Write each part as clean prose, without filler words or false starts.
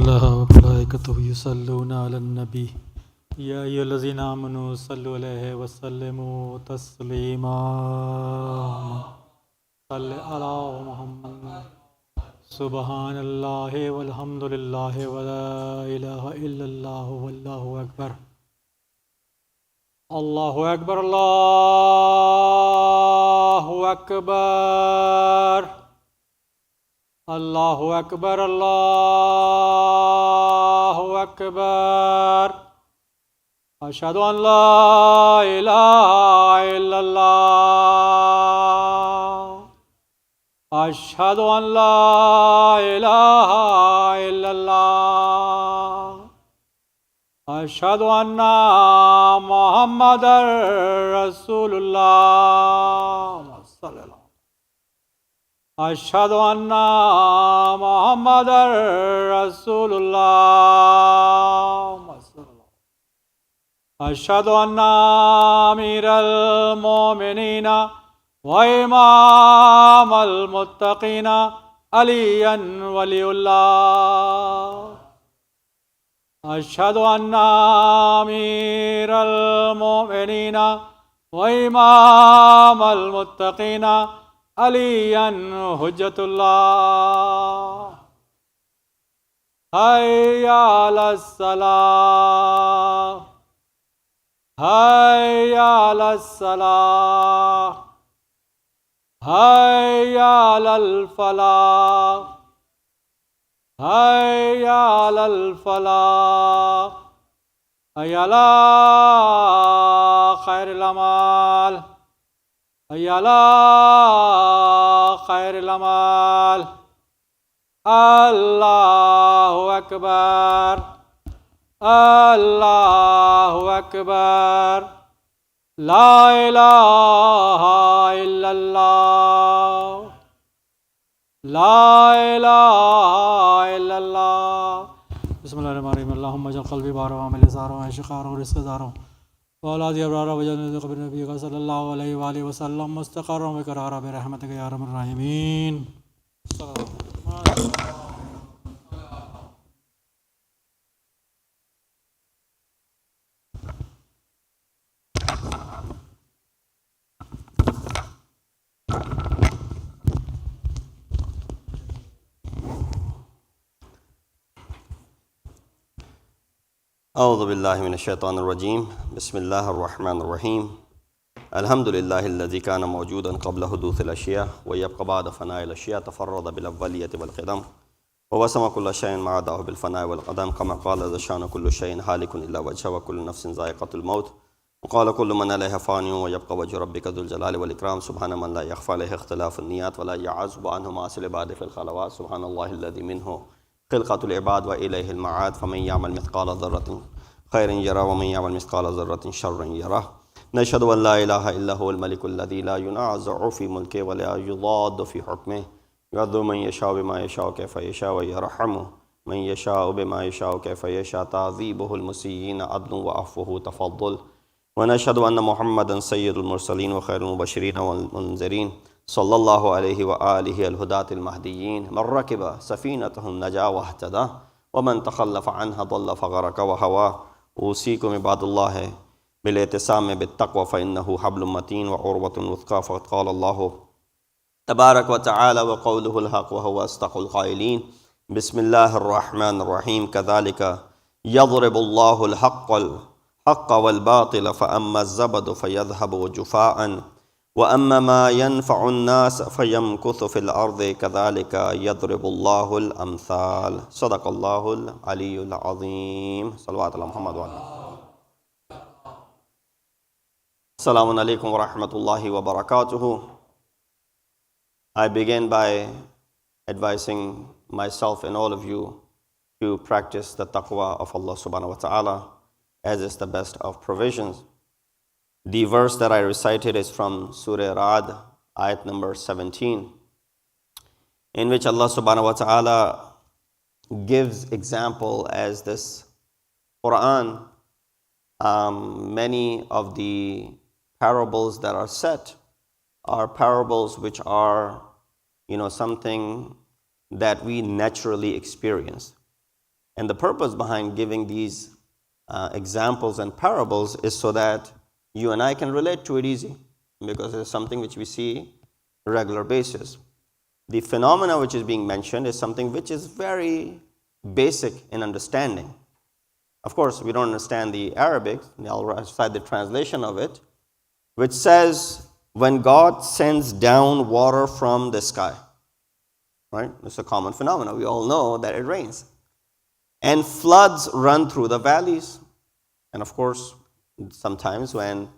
الله وملائكته يصلون على النبي يا أيها الذين آمنوا صلوا عليه وسلموا تسليما صل على محمد سبحان الله والحمد لله ولا إله إلا الله والله أكبر الله أكبر الله أكبر الله أكبر الله أكبر أشهد أن لا إله إلا الله أشهد أن لا إله إلا الله أشهد أن محمدا رسول الله صلى الله عليه وسلم أشهد أن محمدا رسول الله أشهد أن أمير المؤمنين وإمام المتقين عليا ولي الله أشهد أن أمير المؤمنين وإمام المتقين عليا حجة الله حي على الصلاة حي على الصلاة حي على الفلاح حي على الفلاح حي على خير الأعمال حي على خير الأعمال الله أكبر الله أكبر لا إله إلا الله لا إله إلا الله بسم الله الرحمن الرحيم اللهم اجعل قلبي بارا وعملي زارا وعشقارا ورزق دارا وأولادي أبرارا وجنة قبر نبيك صلى الله عليه وآله وسلم مستقرا وقرارا برحمتك يا أرحم الراحمين. أعوذ بالله من الشيطان الرجيم بسم الله الرحمن الرحيم الحمد لله الذي كان موجودا قبل حدوث الأشياء ويبقى بعد فناء الأشياء تفرد بالأولية والقدم ووسم كل شيء ما عداه بالفناء والقدم كما قال ذا شان كل شيء هالك إلا وجهه وكل نفس ذائقة الموت وقال كل من عليها فان ويبقى وجه ربك ذو الجلال والإكرام سبحان من لا يخفى عليه اختلاف النيات ولا يعزب عنه مآسي العباد في الخلوات سبحان الله الذي منه خلقة العباد وإليه المعاد فمن يعمل مثقال ذرة خير يرى ومن يعمل مثقال ذرة شر يرى نشهد أن لا إله إلا هو الملك الذي لا ينازع في ملكه ولا يضاد في حكمه يعذب من يشاء بما يشاء كيف يشاء ويرحمه من يشاء بما يشاء كيف يشاء تعذيبه المسيئين عدل وعفوه تفضل ونشهد أن محمدا سيد المرسلين وخير المبشرين والمنذرين صلى الله عليه وآله الهداة المهديين من ركب سفينتهم نجا واهتدى ومن تخلف عنها ضل فغرق وهوى أوصيكم عباد الله بالاعتصام بالتقوى فإنه حبل متين وعروة وثقى فقد قال الله تبارك وتعالى وقوله الحق وهو أصدق القائلين بسم الله الرحمن الرحيم كذلك يضرب الله الحق والباطل فأما الزبد فيذهب جفاء وأما ما ينفع الناس فيمكث في الأرض كذلك يضرب الله الأمثال صدق الله العلي العظيم صلوات على محمد وعلى Assalamu alaikum wa rahmatullahi wa barakatuhu. I begin by advising myself and all of you to practice the taqwa of Allah subhanahu wa ta'ala as is the best of provisions. The verse that I recited is from Surah Ra'd, ayat number 17, in which Allah subhanahu wa ta'ala gives example as this Quran. Many of the parables that are set are parables which are, something that we naturally experience. And the purpose behind giving these examples and parables is so that you and I can relate to it easy, because it's something which we see on a regular basis. The phenomena which is being mentioned is something which is very basic in understanding. Of course, we don't understand the Arabic, I'll cite the translation of it, which says, when God sends down water from the sky, right? It's a common phenomenon. We all know that it rains. And floods run through the valleys. And of course, sometimes when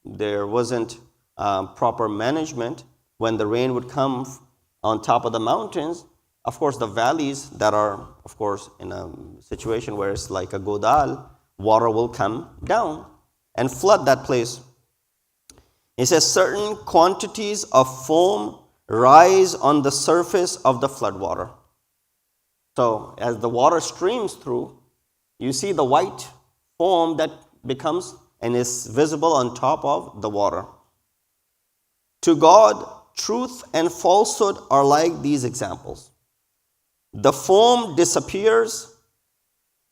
there wasn't proper management, when the rain would come on top of the mountains, of course, the valleys that are, of course, in a situation where it's like a godal, water will come down and flood that place. It says certain quantities of foam rise on the surface of the floodwater. So as the water streams through, you see the white foam that becomes and is visible on top of the water. To God, truth and falsehood are like these examples. The foam disappears,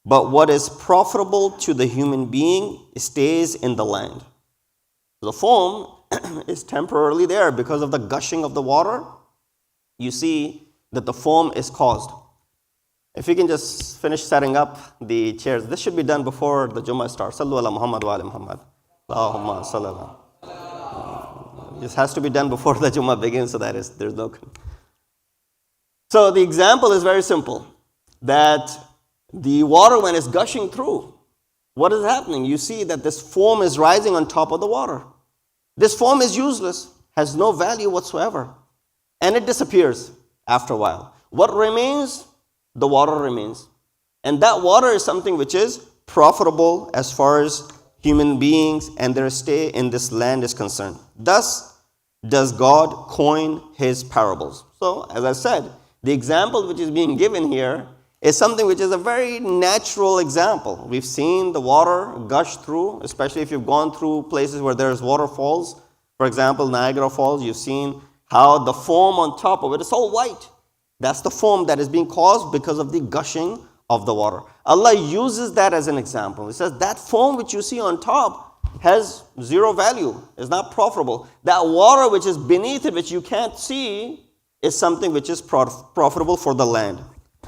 but what is profitable to the human being stays in the land. The foam is temporarily there because of the gushing of the water. You see that the foam is caused. If you can just finish setting up the chairs. This should be done before the Jummah starts. Sallu ala Muhammad wa ala Muhammad. Allahumma salli ala. This has to be done before the Jummah begins, so that there's no... So the example is very simple. That the water, when it's gushing through, what is happening? You see that this foam is rising on top of the water. This foam is useless, has no value whatsoever, and it disappears after a while. What remains? The water remains. And that water is something which is profitable as far as human beings and their stay in this land is concerned. Thus does God coin his parables. So, as I said, the example which is being given here is something which is a very natural example. We've seen the water gush through, especially if you've gone through places where there's waterfalls. For example, Niagara Falls, you've seen how the foam on top of it is all white. That's the foam that is being caused because of the gushing of the water. Allah uses that as an example. He says that foam which you see on top has zero value, is not profitable. That water which is beneath it, which you can't see, is something which is profitable for the land.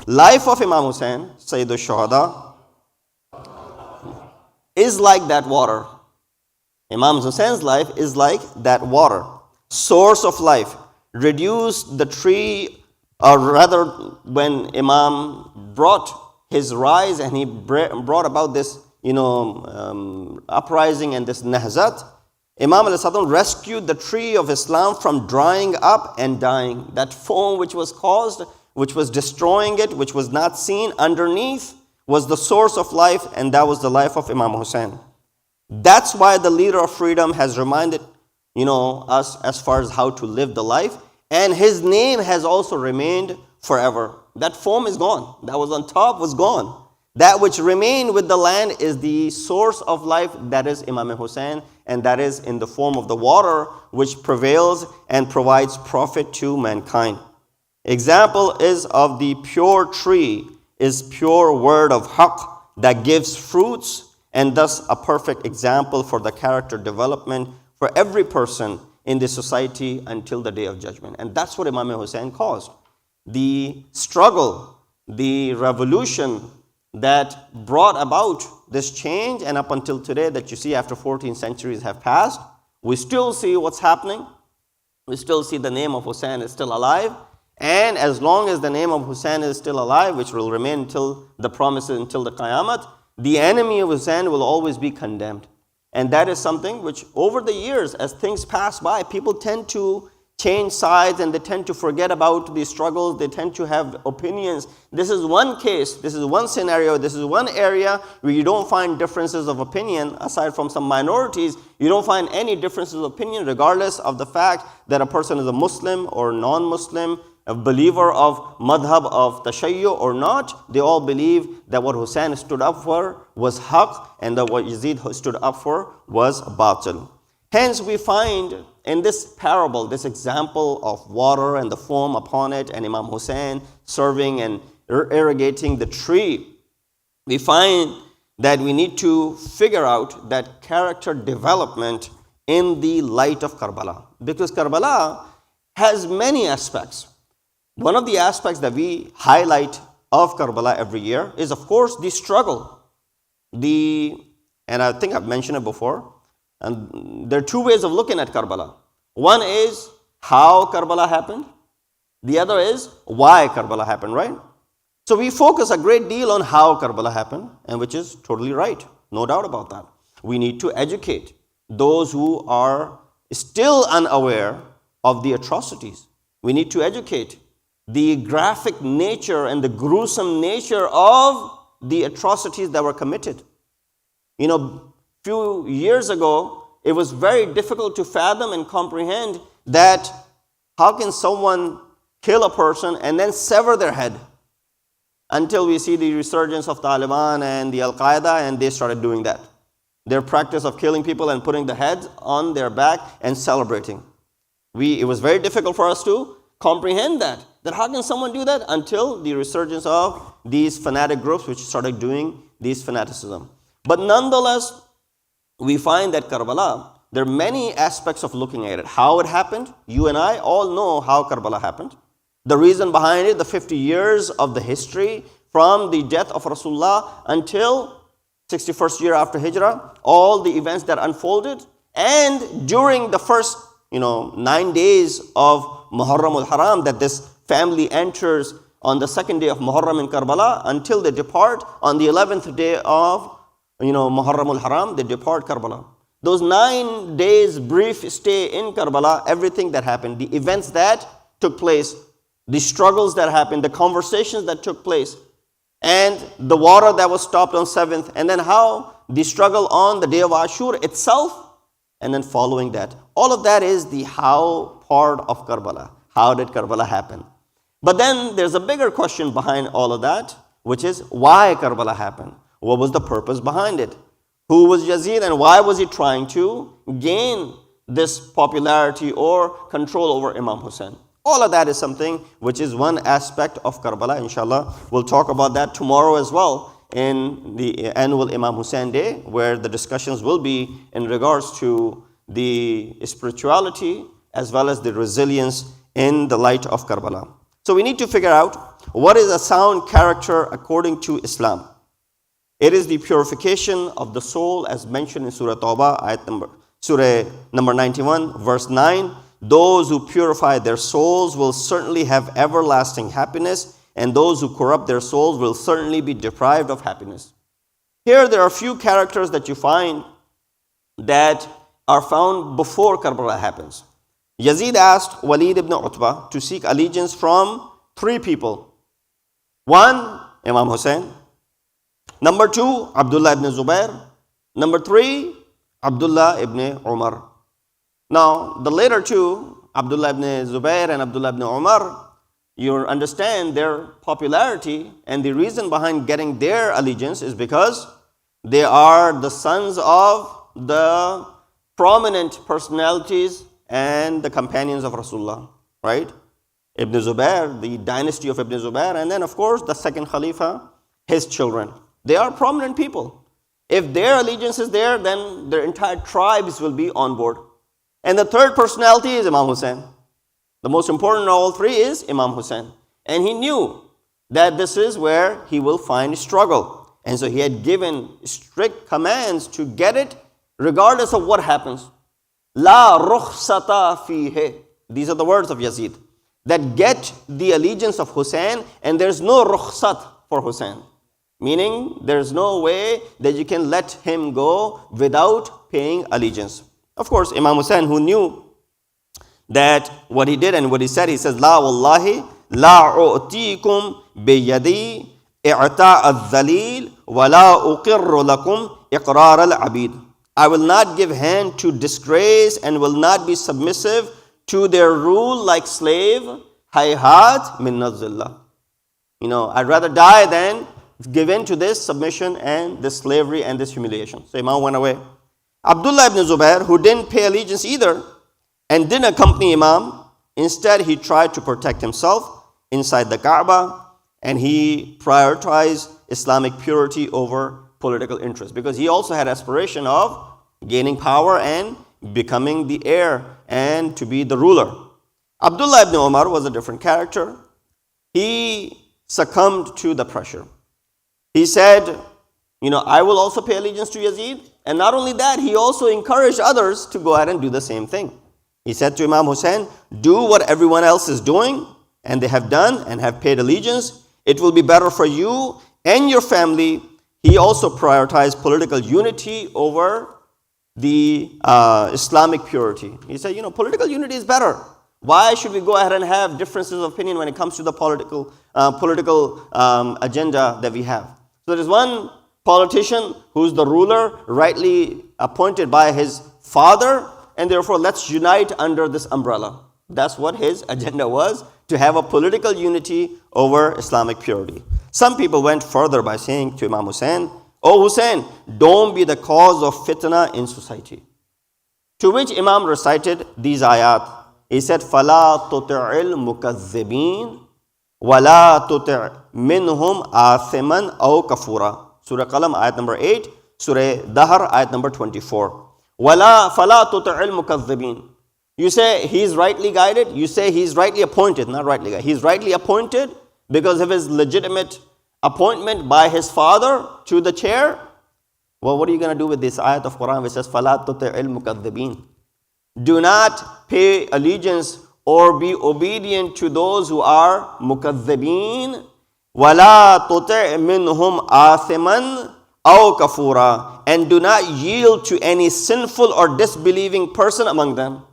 Life of Imam Hussain, Sayyid al-Shuhada, is like that water. Imam Hussein's life is like that water. Source of life. Reduced the tree, or rather when Imam brought his rise and he brought about this, uprising and this nahzat, Imam al-Sadam rescued the tree of Islam from drying up and dying. That foam which was caused, which was destroying it, which was not seen underneath, was the source of life, and that was the life of Imam Hussain. That's why the leader of freedom has reminded, us as far as how to live the life, and his name has also remained forever. That foam is gone. That was on top was gone. That which remained with the land is the source of life, that is Imam Hussain, and that is in the form of the water which prevails and provides profit to mankind. Example is of the pure tree, is pure word of haqq that gives fruits, and thus a perfect example for the character development for every person in the society until the day of judgment. And that's what Imam Hussain caused. The struggle, the revolution that brought about this change, and up until today that you see after 14 centuries have passed, we still see what's happening. We still see the name of Hussain is still alive. And as long as the name of Hussain is still alive, which will remain until the promises, until the Qiyamah, the enemy of Hussain will always be condemned. And that is something which over the years, as things pass by, people tend to change sides and they tend to forget about the struggles. They tend to have opinions. This is one case, this is one scenario, this is one area where you don't find differences of opinion. Aside from some minorities, you don't find any differences of opinion regardless of the fact that a person is a Muslim or non-Muslim, a believer of madhab of tashayyu or not. They all believe that what Hussain stood up for was haqq, and that what Yazid stood up for was batil. Hence we find in this parable, this example of water and the foam upon it, and Imam Hussain serving and irrigating the tree, we find that we need to figure out that character development in the light of Karbala. Because Karbala has many aspects. One of the aspects that we highlight of Karbala every year is, of course, the struggle. And I think I've mentioned it before. And there are two ways of looking at Karbala. One is how Karbala happened. The other is why Karbala happened, right? So we focus a great deal on how Karbala happened, and which is totally right. No doubt about that. We need to educate those who are still unaware of the atrocities. We need to educate the graphic nature and the gruesome nature of the atrocities that were committed. Few years ago, it was very difficult to fathom and comprehend that how can someone kill a person and then sever their head, until we see the resurgence of Taliban and the Al-Qaeda, and they started doing that. Their practice of killing people and putting the heads on their back and celebrating. It was very difficult for us to comprehend that how can someone do that, until the resurgence of these fanatic groups which started doing these fanaticism. But nonetheless, we find that Karbala, there are many aspects of looking at it. How it happened, you and I all know how Karbala happened. The reason behind it, the 50 years of the history from the death of Rasulullah until 61st year after Hijrah, all the events that unfolded, and during the first 9 days of Muharram al-Haram that this family enters on the second day of Muharram in Karbala, until they depart on the 11th day of Muharram al-Haram, they depart Karbala. Those 9 days brief stay in Karbala, everything that happened, the events that took place, the struggles that happened, the conversations that took place, and the water that was stopped on 7th, and then how the struggle on the day of Ashur itself, and then following that. All of that is the how part of Karbala. How did Karbala happen? But then there's a bigger question behind all of that, which is why Karbala happened. What was the purpose behind it? Who was Yazid, and why was he trying to gain this popularity or control over Imam Hussain? All of that is something which is one aspect of Karbala. Inshallah, we'll talk about that tomorrow as well in the annual Imam Hussain Day, where the discussions will be in regards to the spirituality as well as the resilience in the light of Karbala. So we need to figure out what is a sound character according to Islam. It is the purification of the soul, as mentioned in Surah Tawbah, Surah number 91, verse 9. Those who purify their souls will certainly have everlasting happiness, and those who corrupt their souls will certainly be deprived of happiness. Here there are a few characters that you find that are found before Karbala happens. Yazid asked Walid ibn Utbah to seek allegiance from 3 people. 1, Imam Hussain. Number 2, Abdullah ibn Zubair. Number 3, Abdullah ibn Umar. Now, the later two, Abdullah ibn Zubair and Abdullah ibn Umar, you understand their popularity, and the reason behind getting their allegiance is because they are the sons of the prominent personalities and the companions of Rasulullah, right? Ibn Zubair, the dynasty of Ibn Zubair, and then of course the second Khalifa, his children. They are prominent people. If their allegiance is there, then their entire tribes will be on board. And the third personality is Imam Hussain. The most important of all 3 is Imam Hussain. And he knew that this is where he will find struggle. And so he had given strict commands to get it regardless of what happens. La rukhsata fihe. These are the words of Yazid. That get the allegiance of Hussain, and there's no rukhsat for Hussain. Meaning there's no way that you can let him go without paying allegiance. Of course, Imam Hussain, who knew that what he did and what he said, he says, La wallahi la u'tikum biyadi i'ta' al-dhalil wa la uqirru lakum iqrar al-abid. I will not give hand to disgrace and will not be submissive to their rule like slave. Hayhat min nazillah. I'd rather die than give in to this submission and this slavery and this humiliation. So Imam went away. Abdullah ibn Zubair, who didn't pay allegiance either and didn't accompany Imam, instead he tried to protect himself inside the Kaaba, and he prioritized Islamic purity over political interest, because he also had aspiration of gaining power and becoming the heir and to be the ruler. Abdullah ibn Umar was a different character. He succumbed to the pressure. He said, I will also pay allegiance to Yazid. And not only that, he also encouraged others to go ahead and do the same thing. He said to Imam Hussain, do what everyone else is doing, and they have done and have paid allegiance. It will be better for you and your family. He also prioritized political unity over the Islamic purity. He said, political unity is better. Why should we go ahead and have differences of opinion when it comes to the political agenda that we have? So there is one politician who's the ruler, rightly appointed by his father, and therefore let's unite under this umbrella. That's what his agenda was, to have a political unity over Islamic purity. Some people went further by saying to Imam Hussain, "Oh Hussain, don't be the cause of fitna in society." To which Imam recited these ayat. He said, فَلَا تُطِعِ الْمُكَذِّبِينَ وَلَا تُطِعْ مِنْهُمْ آثِمًا أَوْ كَفُورًا. Surah Qalam, ayat number 8. Surah Dahr, ayat number 24. فَلَا تُطِعِ الْمُكَذِّبِينَ. You say he's rightly guided. You say he's rightly appointed, not rightly guided. He's rightly appointed because of his legitimate appointment by his father to the chair. Well, what are you going to do with this ayat of Quran which says, فَلَا تُطِعِ الْمُكَذِّبِينَ? Do not pay allegiance or be obedient to those who are mukazzibeen. وَلَا تُطِعْ مِنْهُمْ آثِمًا أَوْ كَفُورًا. And do not yield to any sinful or disbelieving person among them.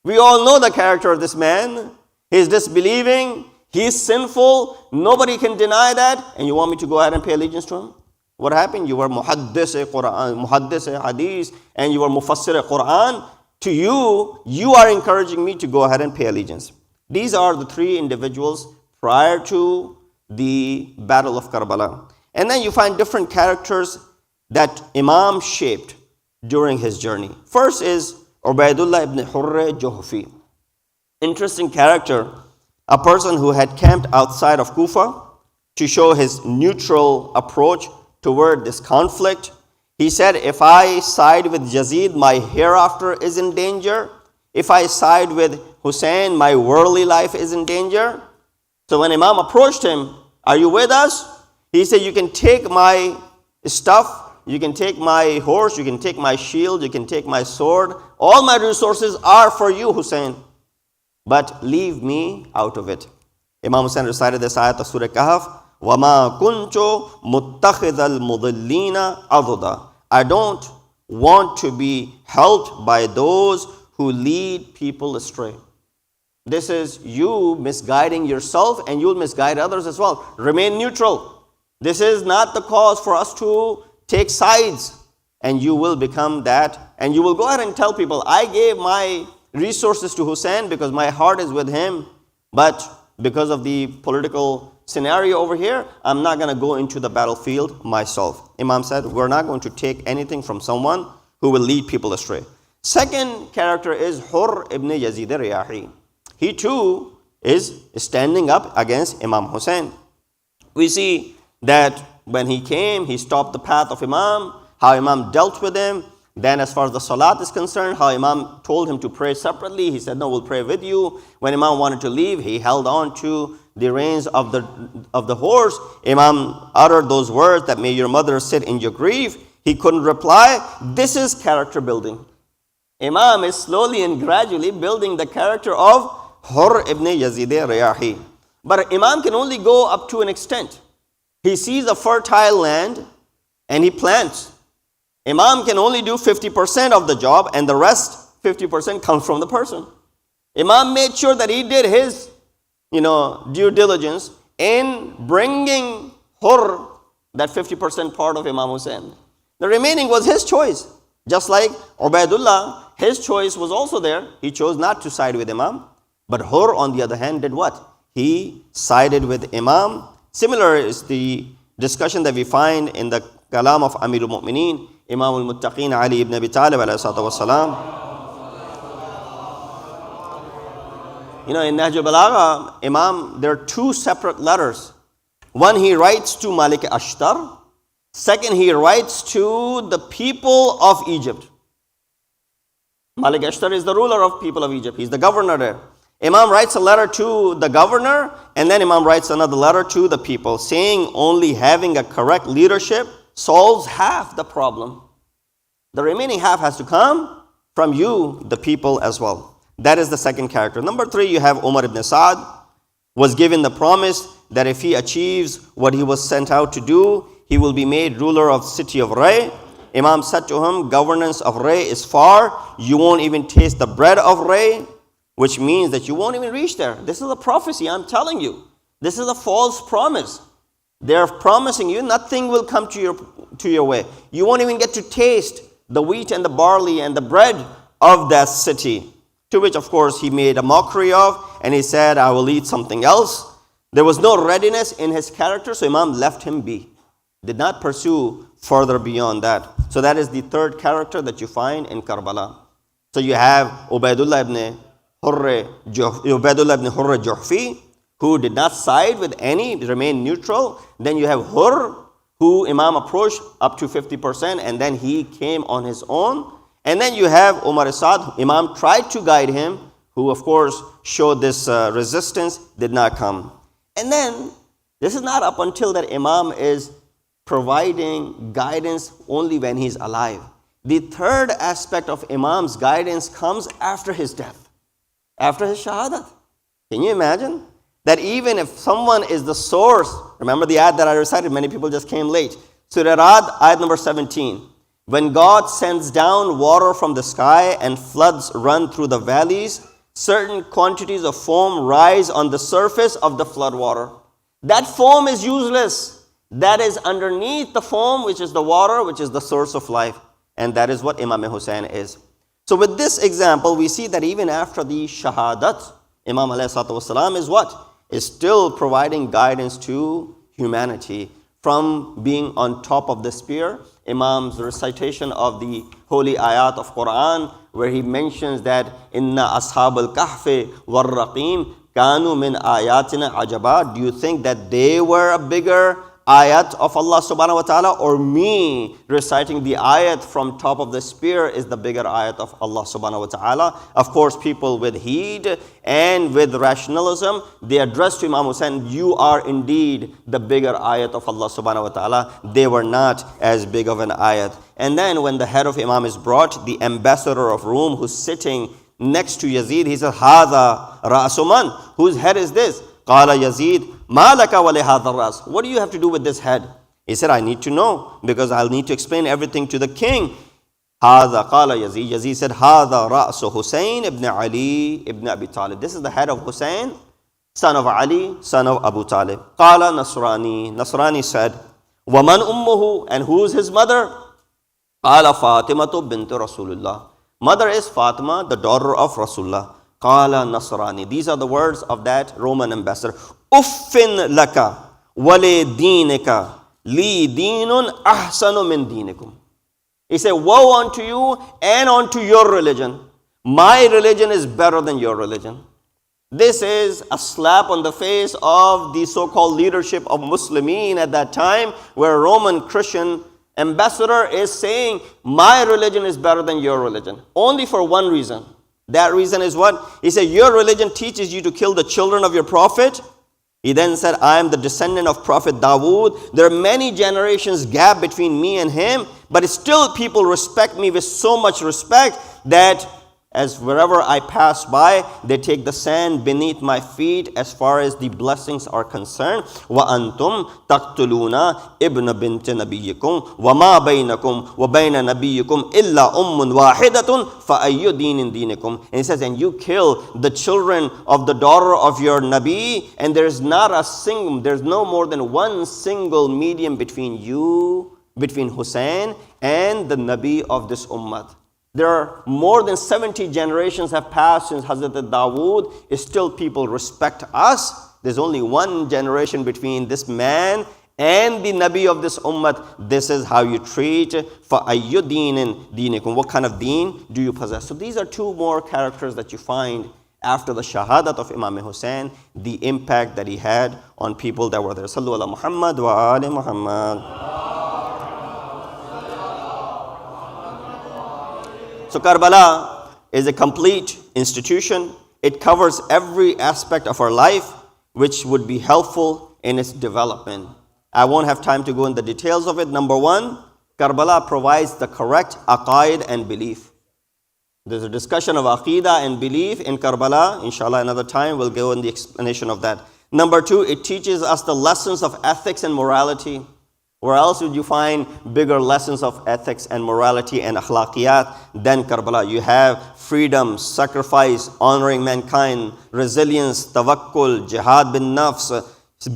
We all know the character of this man. He's disbelieving. He's sinful. Nobody can deny that. And you want me to go ahead and pay allegiance to him? What happened? You were muhaddis-e-Quran, muhaddis-e-hadith, and you were mufassir-e-Quran. To you are encouraging me to go ahead and pay allegiance. These are the three individuals prior to the Battle of Karbala. And then you find different characters that Imam shaped during his journey. First is Ubaidullah ibn Hurr Juhfi. Interesting character, a person who had camped outside of Kufa to show his neutral approach toward this conflict. He said, if I side with Yazid, my hereafter is in danger. If I side with Hussein, my worldly life is in danger. So when Imam approached him, are you with us? He said, you can take my stuff, you can take my horse, you can take my shield, you can take my sword. All my resources are for you, Hussein. But leave me out of it. Imam Hussain recited this ayat of Surah Kahf. وَمَا كُنْتُ مُتَّخِذَ الْمُضِلِّينَ عَضُدًا. I don't want to be helped by those who lead people astray. This is you misguiding yourself, and you'll misguide others as well. Remain neutral. This is not the cause for us to take sides. And you will become that. And you will go ahead and tell people, I gave my resources to Hussein because my heart is with him. But because of the political scenario over here, I'm not going to go into the battlefield myself. Imam said, we're not going to take anything from someone who will lead people astray. Second character is Hurr ibn Yazid al-Riyahi. He too is standing up against Imam Hussain. We see that when he came, he stopped the path of Imam, how Imam dealt with him. Then as far as the salat is concerned, how Imam told him to pray separately. He said, no, we'll pray with you. When Imam wanted to leave, he held on to the reins of the horse. Imam uttered those words that may your mother sit in your grief. He couldn't reply. This is character building. Imam is slowly and gradually building the character of Hurr ibn Yazid al-Riyahi. But Imam can only go up to an extent. He sees a fertile land and he plants. Imam can only do 50% of the job, and the rest 50% comes from the person. Imam made sure that he did his due diligence in bringing Hurr, that 50% part of Imam Hussain. The remaining was his choice. Just like Ubaidullah, his choice was also there. He chose not to side with Imam. But Hurr, on the other hand, did what? He sided with Imam. Similar is the discussion that we find in the Kalam of Amir al-Mu'mineen, Imam al-Muttaqeen Ali ibn Abi Talib alayhi salatu wassalam. In Nahj al-Balagha, Imam, there are two separate letters One, he writes to Malik Ashtar. Second, he writes to the people of Egypt. Malik Ashtar is the ruler of people of Egypt. He's the governor there. Imam writes a letter to the governor, and then Imam writes another letter to the people, saying only having a correct leadership solves half the problem. The remaining half has to come from you, the people, as well. That is the second character. Number 3, you have Umar ibn Sa'd, was given the promise that if he achieves what he was sent out to do, he will be made ruler of the city of Ray. Imam said to him, governance of Ray is far. You won't even taste the bread of Ray, which means that you won't even reach there. This is a prophecy, I'm telling you. This is a false promise. They're promising you nothing will come to your way. You won't even get to taste the wheat and the barley and the bread of that city. To which, of course, he made a mockery of, and he said, I will eat something else. There was no readiness in his character, so Imam left him be. Did not pursue further beyond that. So that is the third character that you find in Karbala. So you have Ubaidullah ibn Hurr Juhfi, who did not side with any, remained neutral. Then you have Hurr, who Imam approached up to 50%, and then he came on his own. And then you have Umar Sa'd, Imam tried to guide him, who of course showed this resistance, did not come. And then, this is not up until that Imam is providing guidance only when he's alive. The third aspect of Imam's guidance comes after his death, after his shahadat. Can you imagine? That even if someone is the source, remember the ayat that I recited, many people just came late. Surah Ra'd, ayat number 17. When God sends down water from the sky and floods run through the valleys, certain quantities of foam rise on the surface of the flood water. That foam is useless. That is underneath the foam, which is the water, which is the source of life. And that is what Imam Hussain is. So with this example, we see that even after the shahadat, Imam ﷺ is what? Is still providing guidance to humanity from being on top of the spear. Imam's recitation of the holy ayat of Quran, where he mentions that Inna ashab al-kahfi war-raqim kanu min ayatina ajaba. Do you think that they were a bigger ayat of Allah subhanahu wa ta'ala, or me reciting the ayat from top of the spear is the bigger ayat of Allah subhanahu wa ta'ala? Of course, people with heed and with rationalism, they addressed to Imam Hussain, you are indeed the bigger ayat of Allah subhanahu wa ta'ala. They were not as big of an ayat. And then when the head of Imam is brought, the ambassador of Rome who's sitting next to Yazid, he says, Hada Ra'asuman, whose head is this? Qala Yazid, Ma laka wa li hadha ras. What do you have to do with this head? He said, I need to know, because I'll need to explain everything to the king. Hada qala Yazid. Yazid said, Hada ra'su Hussain ibn Ali ibn Abi Talib. This is the head of Hussain, son of Ali, son of Abu Talib. Qala Nasrani. Nasrani said, Waman ummuhu, and who is his mother? Qala Fatimatu bint Rasulullah. Mother is Fatima, the daughter of Rasulullah. Qala Nasrani. These are the words of that Roman ambassador. Uffin laka wale dinika li dinun ahsanu min dinikum. He said, woe unto you and unto your religion. My religion is better than your religion. This is a slap on the face of the so-called leadership of Muslimin at that time, where a Roman Christian ambassador is saying, my religion is better than your religion. Only for one reason. That reason is what? He said, your religion teaches you to kill the children of your prophet. He then said, I am the descendant of Prophet Dawood. There are many generations gap between me and him, but still people respect me with so much respect that as wherever I pass by, they take the sand beneath my feet as far as the blessings are concerned. وَأَنْتُمْ تَقْتُلُونَ إِبْنَ بِنْتِ نَبِيِّكُمْ وَمَا بَيْنَكُمْ وَبَيْنَ نَبِيِّكُمْ إِلَّا أُمٌّ وَاحِدَةٌ فَأَيُّ دِينٍ دِينِكُمْ. And he says, and you kill the children of the daughter of your Nabi, and there's no more than one single medium between you, between Hussein and the Nabi of this ummah. There are more than 70 generations have passed since Hazrat Dawood. Still people respect us. There's only one generation between this man and the Nabi of this ummah. This is how you treat. فَأَيُّ دِينٍ دِينِكُمْ. What kind of deen do you possess? So these are two more characters that you find after the shahadat of Imam Hussain, the impact that he had on people that were there. Sallu ala Muhammad wa ali Muhammad. So Karbala is a complete institution. It covers every aspect of our life which would be helpful in its development. I won't have time to go into the details of it. Number one, Karbala provides the correct aqaid and belief. There's a discussion of aqidah and belief in Karbala. Inshallah, another time we'll go in the explanation of that. Number two, it teaches us the lessons of ethics and morality. Where else would you find bigger lessons of ethics and morality and akhlaqiyat than Karbala? You have freedom, sacrifice, honoring mankind, resilience, tawakkul, jihad bin nafs,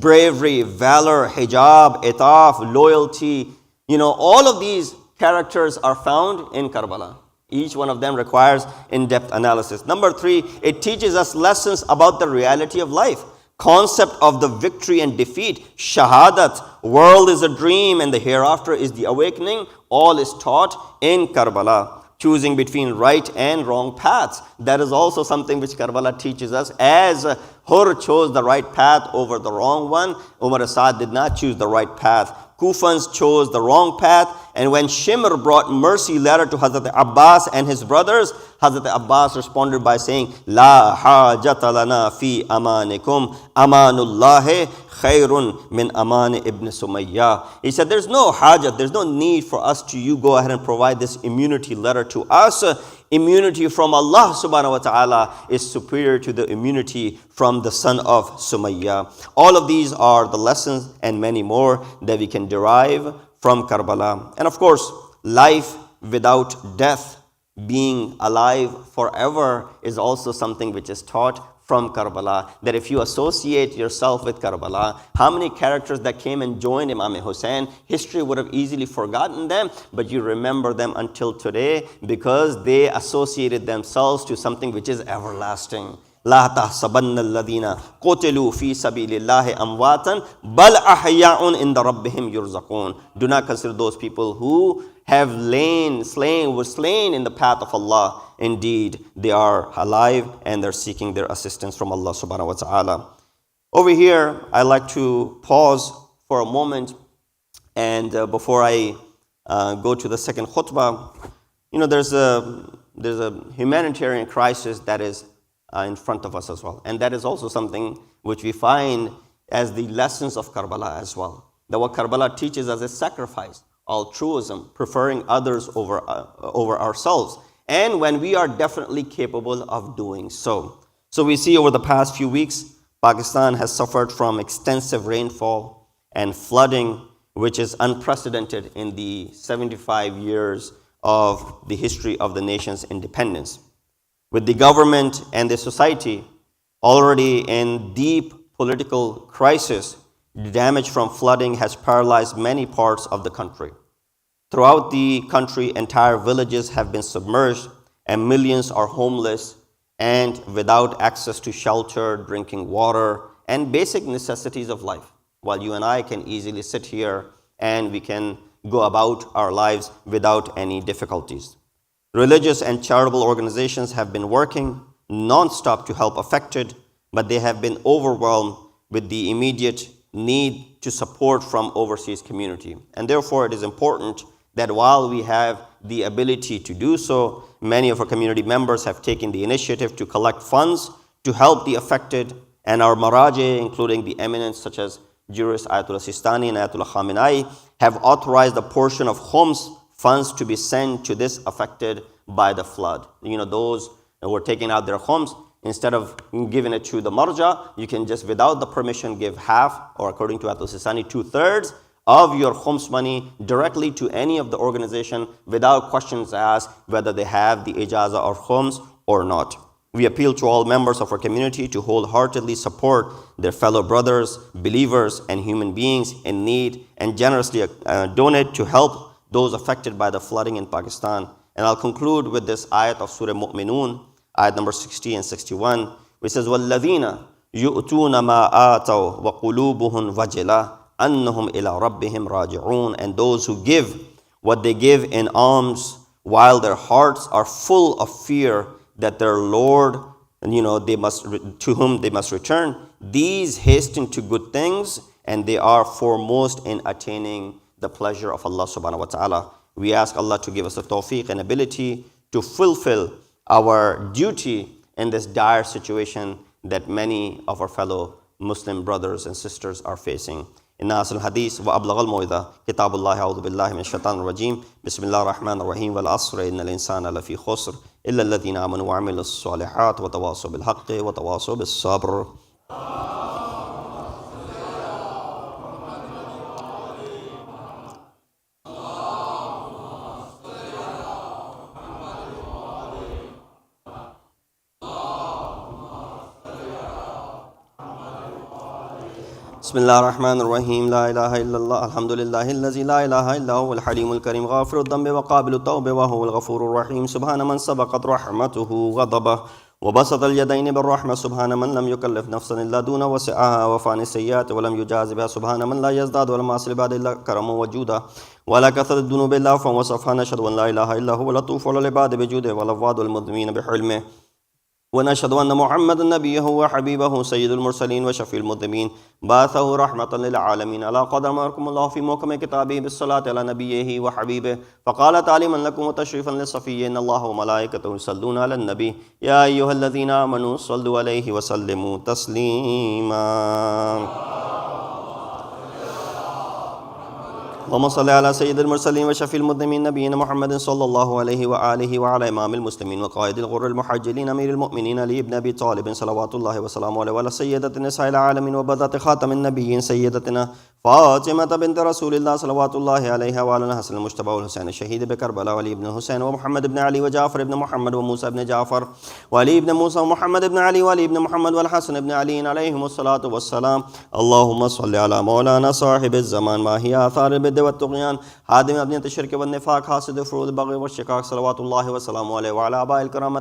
bravery, valor, hijab, itaf, loyalty. All of these characters are found in Karbala. Each one of them requires in-depth analysis. Number three, it teaches us lessons about the reality of life. Concept of the victory and defeat, shahadat, world is a dream and the hereafter is the awakening, all is taught in Karbala. Choosing between right and wrong paths, that is also something which Karbala teaches us. As Hur chose the right path over the wrong one, Umar Asad did not choose the right path. Kufans chose the wrong path, and when Shimr brought mercy letter to Hazrat Abbas and his brothers, Hazrat Abbas responded by saying, La hajata lana fi amanikum, amanullahi khairun min amani ibn Sumayya. He said, there's no hajat, there's no need for us to you go ahead and provide this immunity letter to us. Immunity from Allah subhanahu wa ta'ala is superior to the immunity from the son of Sumayya. All of these are the lessons and many more that we can derive from Karbala. And of course, life without death, being alive forever, is also something which is taught from Karbala. That if you associate yourself with Karbala, how many characters that came and joined Imam Hussain, history would have easily forgotten them, but you remember them until today because they associated themselves to something which is everlasting. لا تحسبن الذين قتلوا في سبيل الله أمواتا بل أحياء عند ربهم يرزقون. Do not consider those people who have were slain in the path of Allah. Indeed, they are alive and they're seeking their assistance from Allah subhanahu wa ta'ala. Over here, I like to pause for a moment, and before I go to the second khutbah, there's a humanitarian crisis that is in front of us as well. And that is also something which we find as the lessons of Karbala as well. That what Karbala teaches us is sacrifice, altruism, preferring others over ourselves. And when we are definitely capable of doing so. So we see over the past few weeks, Pakistan has suffered from extensive rainfall and flooding, which is unprecedented in the 75 years of the history of the nation's independence. With the government and the society already in deep political crisis, the damage from flooding has paralyzed many parts of the country. Throughout the country, entire villages have been submerged and millions are homeless and without access to shelter, drinking water, and basic necessities of life. While you and I can easily sit here and we can go about our lives without any difficulties. Religious and charitable organizations have been working non-stop to help affected, but they have been overwhelmed with the immediate need to support from overseas community. And therefore, it is important that while we have the ability to do so, many of our community members have taken the initiative to collect funds to help the affected, and our Maraji, including the eminents such as jurist Ayatollah Sistani and Ayatollah Khamenei, have authorized a portion of Homs funds to be sent to this affected by the flood. Those who were taking out their homes, instead of giving it to the marja, you can just without the permission give half, or according to Ayatollah Sistani, 2/3 of your homes money directly to any of the organization without questions asked whether they have the ijazah of homes or not. We appeal to all members of our community to wholeheartedly support their fellow brothers, believers, and human beings in need, and generously donate to help those affected by the flooding in Pakistan. And I'll conclude with this ayat of Surah Mu'minun, ayat number 60 and 61, which says, وَالَّذِينَ يُؤْتُونَ مَا آتَوْا وَقُلُوبُهُمْ وَجِلَةٌ أَنَّهُمْ إِلَىٰ رَبِّهِمْ رَاجِعُونَ. And those who give what they give in alms, while their hearts are full of fear that their Lord to whom they must return. These hasten to good things, and they are foremost in attaining the pleasure of Allah subhanahu wa ta'ala. We ask Allah to give us the tawfiq and ability to fulfill our duty in this dire situation that many of our fellow Muslim brothers and sisters are facing. إن أصل الحديث وأبلغ الموعظة كتاب الله أعوذ بالله من الشيطان الرجيم بسم الله الرحمن الرحيم والعصر إن الإنسان لفي خسر إلا الذين آمنوا وعملوا الصالحات وتواصوا بالحق وتواصوا بالصبر. بسم الله الرحمن الرحيم لا إله إلا الله الحمد لله الذي لا إله إلا هو الحليم الكريم غافر الذنب وقابل التوب وهو الغفور الرحيم سبحان من سبقت رحمته غضبه وبسط اليدين بالرحمة سبحان من لم يكلف نفسا إلا دون وسعها وفاني السيئات ولم يجازبها سبحان من لا يزداد ولا معصي بعد إلا كرم وجوده ولا كثرة الذنوب إلا عفوا وصفحا نشهد أن لا إله إلا هو لطوف على العباد بجوده والأفواد والمذنبين بحلمه ونشهد أن محمد نبيه وحبيبه سيد المرسلين وشفيع المذنبين بعثه رحمة للعالمين على قدر ما أمركم الله في محكم كتابه بالصلاة على نبيه وحبيبه فقال تعليما لكم وتشريفا للصفي إن الله وملائكته يصلون على النبي يا أيها الذين آمنوا صلوا عليه وسلموا تسليما. اللهم صل على سيد المرسلين وشفيع المذنبين نبينا محمد صلى الله عليه وآله وعلى إمام المسلمين وقائد الغر المحجلين أمير المؤمنين علي بن أبي طالب صلوات الله وسلامه عليه وعلى سيدة نساء العالمين وبذات خاتم النبيين سيدتنا فاطمة بنت رسول الله صلوات الله عليها وعلى الحسن المجتبى والحسين الشهيد بكربلا وعلي بن حسين ومحمد بن علي وجعفر بن محمد وموسى بن جعفر وعلي بن موسى ومحمد بن علي وعلي بن محمد والحسن بن علي عليهم الصلاة والسلام. اللهم صل على مولانا صاحب الزمان ما هي آثار البدع والطغيان هادم أبنية الشرك والنفاق حاسد فروض البغي والشقاق صلوات الله وسلامه عليه وعلى آباء الكرام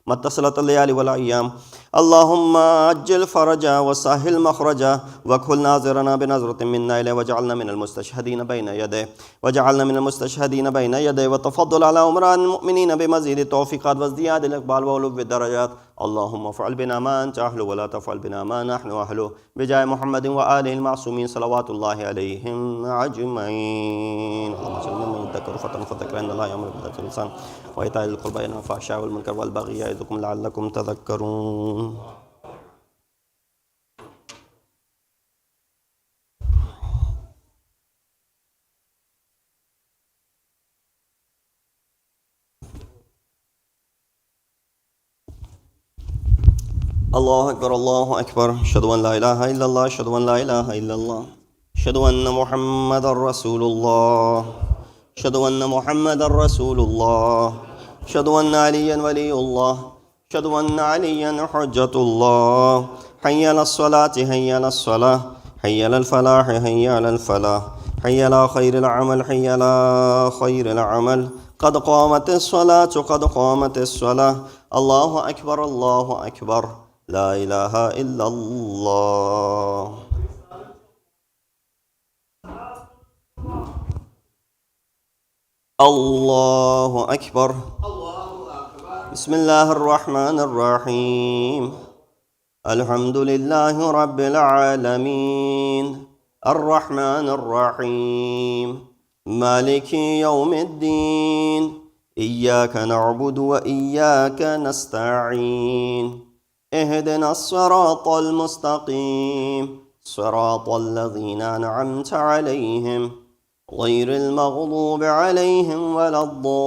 ما اتصلت الليالي والأيام. اللهم أجل فرجا وسهل مخرجا واكحل ناظرنا بنظرة منا إليه وجعلنا من المستشهدين بين يديه وتفضل على أمراء المؤمنين بمزيد التوفيقات وازدياد الإقبال وعلو الدرجات. اللهم افعل بنا ما أنت أهله ولا تفعل بنا ما نحن أهله بجاه محمد وآله المعصومين صلوات الله عليهم أجمعين. اللهم صل من يذكر فذكر إن الله يأمر بالعدل والإحسان وإيتاء ذي القربى وينهى عن الفحشاء والمنكر والبغي يعظكم لعلكم تذكرون. الله أكبر الله أكبر أشهد أن لا إله إلا الله أشهد أن لا إله إلا الله أشهد أن محمد رسول الله أشهد أن محمد رسول الله أشهد أن عليا ولي الله أشهد أن عليا حجة الله. حي على الصلاة حي على الصلاة حي على الفلاح حي على الفلاح حي على خير العمل حي على خير العمل قد قامت الصلاة قد قامت الصلاة. الله أكبر الله أكبر لا إله إلا الله. الله أكبر. بسم الله الرحمن الرحيم الحمد لله رب العالمين الرحمن الرحيم مالك يوم الدين إياك نعبد وإياك نستعين اهدنا الصراط المستقيم صراط الذين أنعمت عليهم غير المغضوب عليهم ولا الضالين.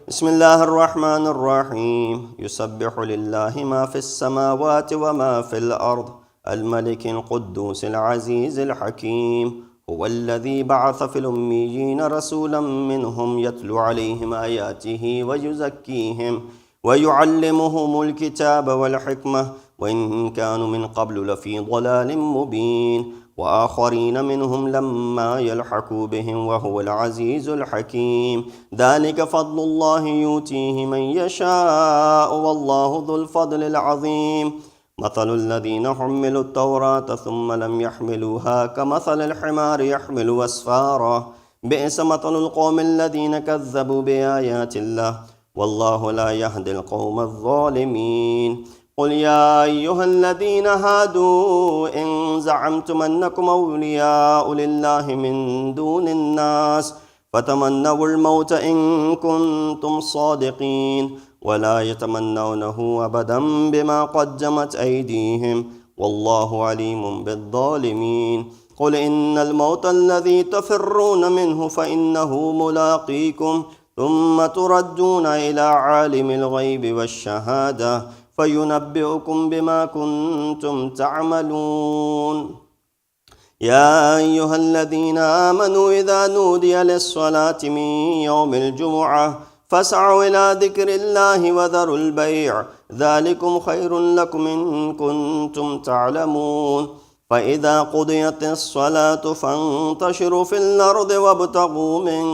بسم الله الرحمن الرحيم يسبح لله ما في السماوات وما في الأرض الملك القدوس العزيز الحكيم هو الذي بعث في الأميين رسولا منهم يتلو عليهم آياته ويزكيهم ويعلمهم الكتاب والحكمة وإن كانوا من قبل لفي ضلال مبين وآخرين منهم لما يلحقوا بهم وهو العزيز الحكيم. ذلك فضل الله يؤتيه من يشاء والله ذو الفضل العظيم. مثل الذين حملوا التوراة ثم لم يحملوها كمثل الحمار يحمل أسفارا بئس مثل القوم الذين كذبوا بآيات الله والله لا يهدي القوم الظالمين. قل يا أيها الذين هادوا إن زعمتم أنكم أولياء لله من دون الناس فتمنوا الموت إن كنتم صادقين ولا يتمنونه أبدا بما قدمت أيديهم والله عليم بالظالمين. قل إن الموت الذي تفرون منه فإنه ملاقيكم ثم تردون إلى عالم الغيب والشهادة فينبئكم بما كنتم تعملون. يا أيها الذين آمنوا إذا نودي للصلاة من يوم الجمعة فاسعوا إلى ذكر الله وذروا البيع ذلكم خير لكم إن كنتم تعلمون. فإذا قضيت الصلاة فانتشروا في الأرض وابتغوا من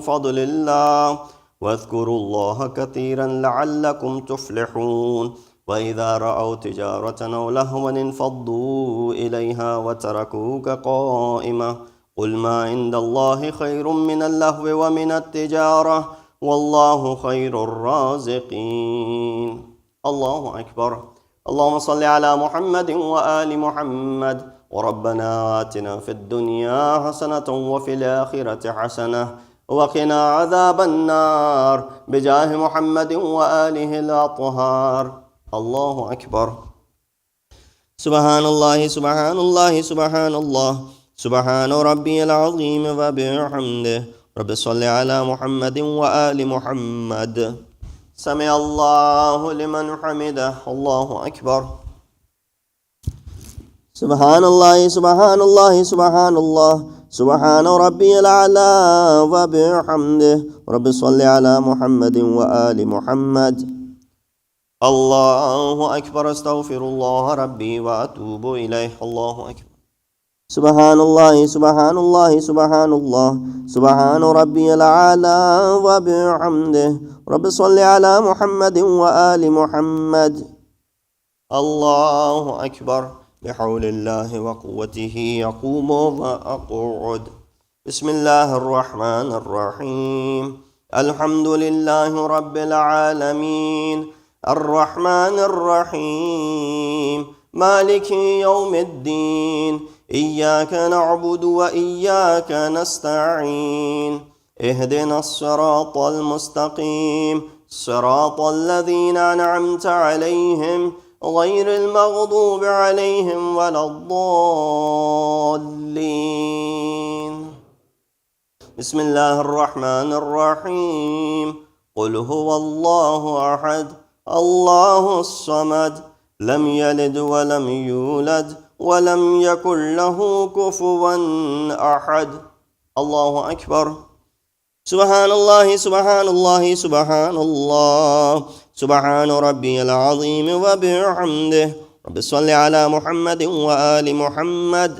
فضل الله واذكروا الله كثيرا لعلكم تفلحون. وإذا رأوا تجارة أو لهوا انفضوا إليها وتركوك قائمة قل ما عند الله خير من اللهو ومن التجارة والله خير الرازقين. الله أكبر. اللهم صل على محمد وآل محمد. وربنا آتنا في الدنيا حسنة وفي الآخرة حسنة وقنا عذاب النار بجاه محمد وآله الأطهار. الله أكبر. سبحان الله سبحان الله سبحان الله سبحان ربي العظيم وبحمده. رب صل على محمد وآل محمد. سمع الله لمن حمده. الله أكبر. سبحان الله سبحان الله سبحان الله سبحان ربي الأعلى وبحمده. رب صل على محمد وآل محمد. الله أكبر. استغفر الله ربي وأتوب إليه. الله أكبر. سبحان الله سبحان الله سبحان الله سبحان ربي الأعلى وبحمده. رب صل على محمد وآل محمد. الله أكبر. بحول الله وقوته أقوم وأقعد. بسم الله الرحمن الرحيم. الحمد لله رب العالمين الرحمن الرحيم مالك يوم الدين إياك نعبد وإياك نستعين اهدنا الصراط المستقيم صراط الذين أنعمت عليهم غير المغضوب عليهم ولا الضالين. بسم الله الرحمن الرحيم. قل هو الله أحد الله الصمد لم يلد ولم يولد ولم يكن له كفوا أحد. الله أكبر. سبحان الله سبحان الله سبحان الله سبحان ربي العظيم وبحمده. رب صل على محمد وآل محمد.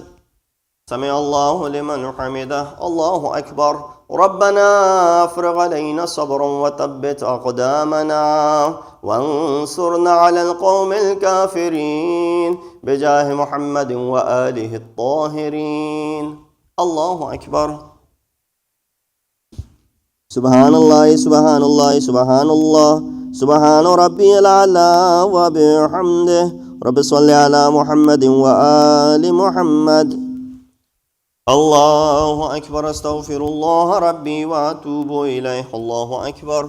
سمع الله لمن حمده. الله أكبر. ربنا افرغ علينا صبرا وثبت أقدامنا وانصرنا على القوم الكافرين بجاه محمد وآله الطاهرين. الله أكبر. سبحان الله سبحان الله سبحان الله سبحان ربي الأعلى وبحمده. رب صل على محمد وآل محمد. الله أكبر. استغفر الله ربي وأتوب إليه. الله أكبر.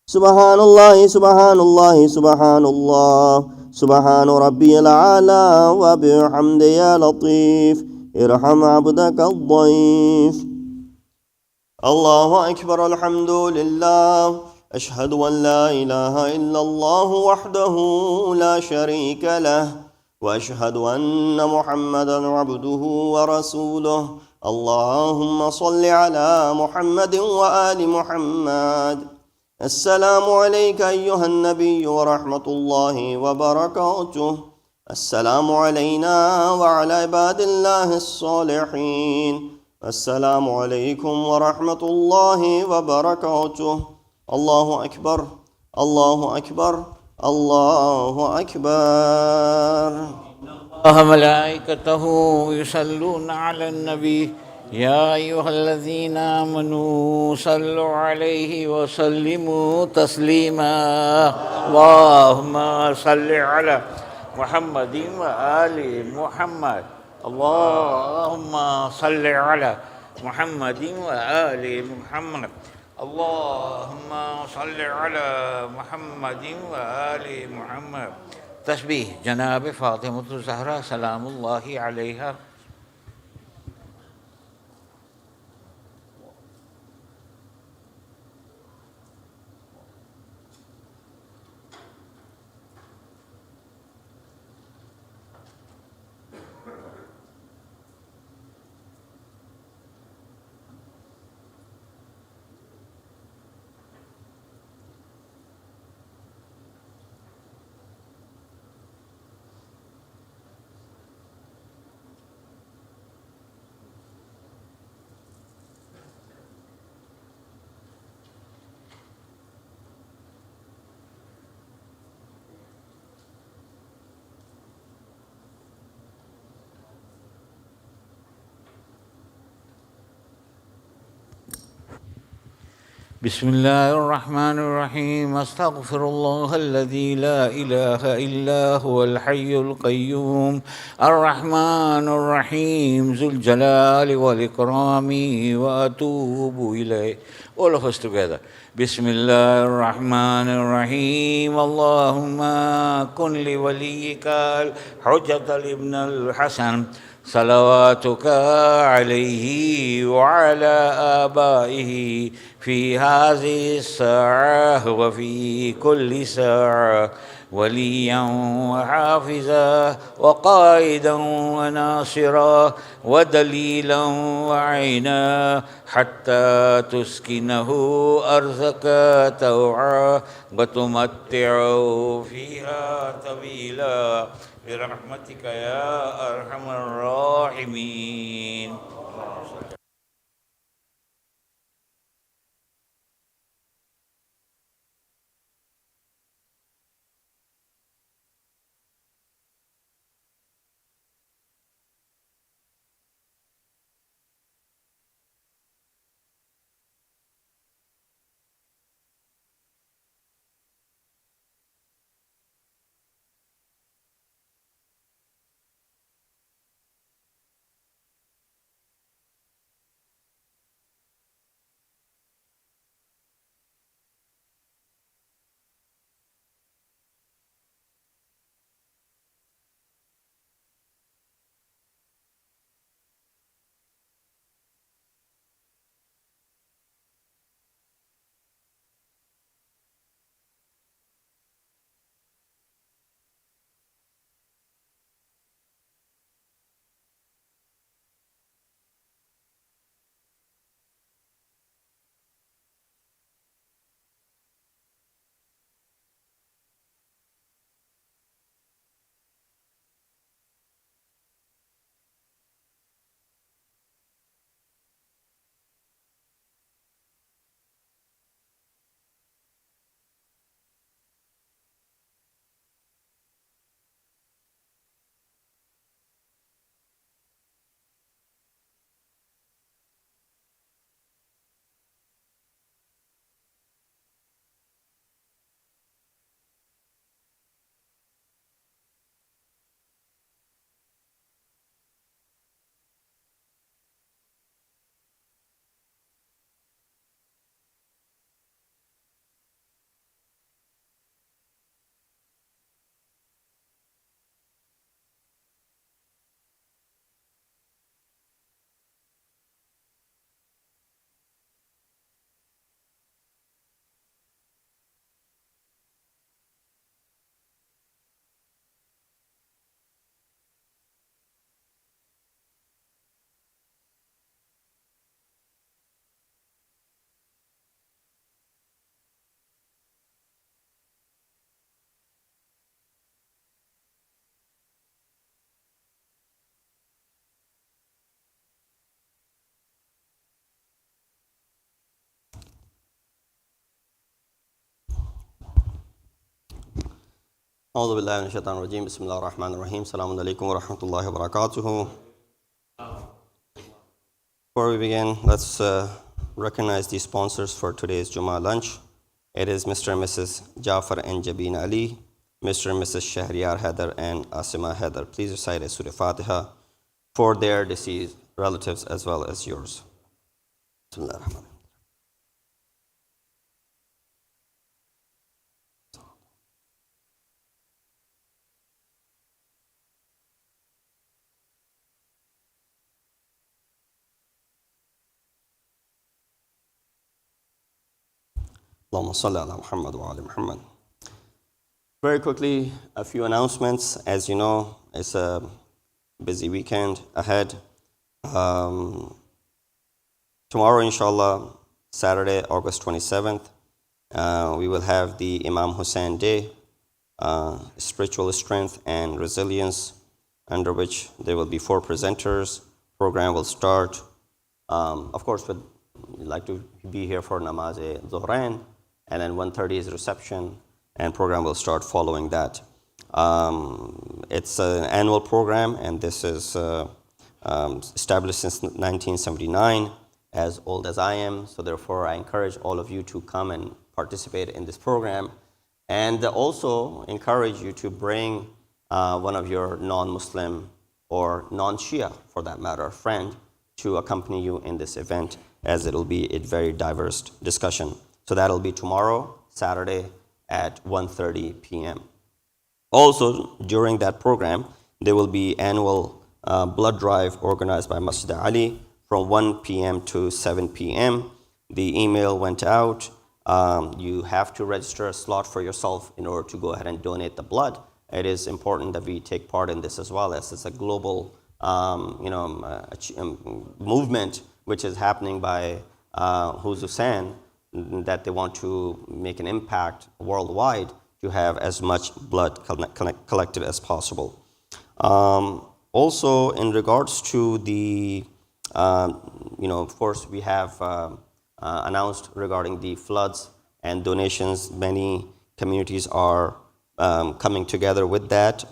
سبحان الله سبحان الله سبحان الله سبحان ربي الأعلى وبحمده. يا لطيف ارحم عبدك الضعيف. الله أكبر. الحمد لله. أشهد أن لا إله إلا الله وحده لا شريك له وأشهد أن محمدا عبده ورسوله. اللهم صل على محمد وآل محمد. السلام عليك أيها النبي ورحمة الله وبركاته. السلام علينا وعلى عباد الله الصالحين. السلام عليكم ورحمة الله وبركاته. الله أكبر. الله أكبر. الله أكبر. الله ملائكته يصلون على النبي يا أيها الذين آمنوا صلوا عليه وسلموا تسليما اللهم صل على محمد وآل محمد اللهم صل على محمد وآل محمد اللهم صل على محمد وآل محمد تسبيح جناب فاطمة الزهراء سلام الله عليها. بسم الله الرحمن الرحيم أستغفر الله الذي لا إله إلا هو الحي القيوم الرحمن الرحيم ذو الجلال والإكرام وأتوب إليه. All of us together. بسم الله الرحمن الرحيم اللهم كن لوليك الحجة الابن الحسن صلواتك عليه وعلى آبائه في هذه الساعة وفي كل ساعة وليا وحافظا وقائدا وناصرا ودليلا وعينا حتى تسكنه أرضك توعا وتمتعه فيها طويلا برحمتك يا أرحم الراحمين. أعوذ بالله من الشيطان الرجيم بسم الله الرحمن الرحيم السلام عليكم ورحمة الله وبركاته. Before we begin, let's recognize the sponsors for today's Jummah lunch. It is Mr. and Mrs. Jafar and Jabin Ali, Mr. and Mrs. Shahriyar Heather and Asima Heather. Please recite a Surah Fatiha for their deceased relatives as well as yours. Bismillah ar-Rahman. Allahumma salli ala Muhammad wa ala Muhammad. Very quickly, a few announcements. As you know, it's a busy weekend ahead. Tomorrow, inshallah, Saturday, August 27th, we will have the Imam Hussain Day, Spiritual Strength and Resilience, under which there will be 4 presenters. Program will start. Of course, we'd like to be here for Namaz-e-Zuhrain, and then 1:30 is reception, and program will start following that. It's an annual program, and this is established since 1979, as old as I am. So therefore, I encourage all of you to come and participate in this program, and also encourage you to bring one of your non-Muslim or non-Shia, for that matter, friend, to accompany you in this event, as it'll be a very diverse discussion. So that'll be tomorrow, Saturday, at 1:30 p.m. Also, during that program, there will be annual blood drive organized by Masjid-e-Ali from 1 p.m. to 7 p.m. The email went out. You have to register a slot for yourself in order to go ahead and donate the blood. It is important that we take part in this as well, as it's a global movement which is happening by Hussain, that they want to make an impact worldwide to have as much blood collected as possible. Also, in regards to the, of course, we have announced regarding the floods and donations. Many communities are coming together with that.